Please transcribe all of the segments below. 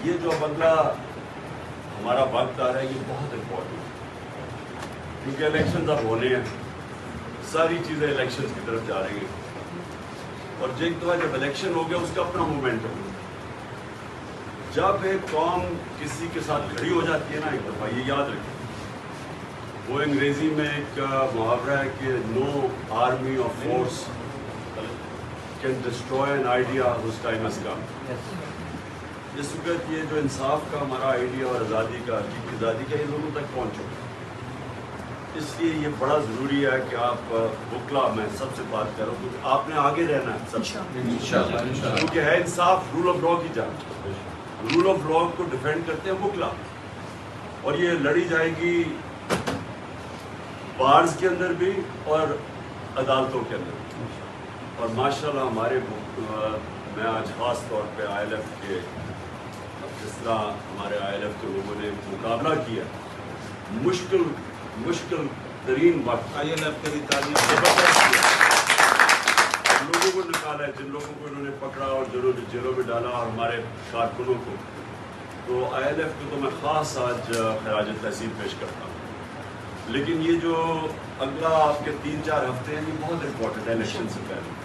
یہ جو اب اگلا ہمارا وقت آ رہا ہے یہ بہت امپورٹنٹ ہے، کیونکہ الیکشنز اب ہونے ہیں، ساری چیزیں الیکشنز کی طرف جا رہی ہیں، اور ایک دفعہ جب الیکشن ہو گیا اس کا اپنا مومنٹم ہے۔ جب ایک قوم کسی کے ساتھ کھڑی ہو جاتی ہے نا، ایک دفعہ یہ یاد رکھیں، وہ انگریزی میں ایک محاورہ ہے کہ no army of force can destroy an idea whose time has come۔ اس وقت یہ جو انصاف کا ہمارا آئیڈیا اور آزادی کا، حقیقی آزادی کا، یہ لوگوں تک پہنچو، اس لیے یہ بڑا ضروری ہے کہ آپ وکلا، میں سب سے بات کر رہا ہوں کیونکہ آپ نے آگے رہنا ہے سب سے، کیونکہ ہے انصاف رول آف لا کی جان، رول آف لا کو ڈیفینڈ کرتے ہیں وکلا، اور یہ لڑی جائے گی بارز کے اندر بھی اور عدالتوں کے اندر بھی، اور ماشاءاللہ ہمارے میں آج خاص طور پہ آئی ایل ایف کے، جس طرح ہمارے آئی ایل ایف کے لوگوں نے مقابلہ کیا، مشکل ترین وقت آئی ایل ایف کی تعلیم لوگوں کو نکالا ہے، جن لوگوں کو انہوں نے پکڑا اور جیلوں میں ڈالا، اور ہمارے کارکنوں کو، تو آئی ایل ایف کو تو میں خاص آج خراج تحسین پیش کرتا ہوں۔ لیکن یہ جو اگلا آپ کے 3-4 ہفتے ہیں یہ بہت امپورٹنٹ ہے الیکشن سے پہلے،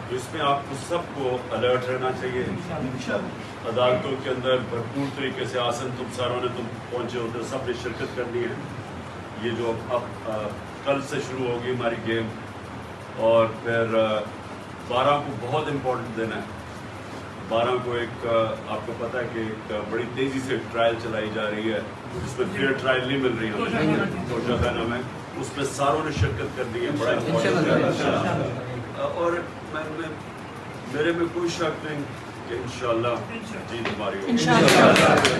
تو اس میں آپ کو سب کو الرٹ رہنا چاہیے، عدالتوں کے اندر بھرپور طریقے سے، آسن تم ساروں نے تم پہنچے ہوتے، سب نے شرکت کرنی ہے۔ یہ جو اب کل سے شروع ہوگی ہماری گیم، اور پھر 12 کو بہت امپورٹنٹ دینا ہے۔ 12 کو ایک آپ کو پتہ ہے کہ ایک بڑی تیزی سے ٹرائل چلائی جا رہی ہے، جس میں فیئر ٹرائل نہیں مل رہی ہمیں، توجہ خانہ میں، اس میں ساروں نے شرکت کرنی ہے، بڑا امپورٹنٹ ہے، اور میرے میں کوئی شک نہیں کہ انشاءاللہ جیت ہماری ہوگی۔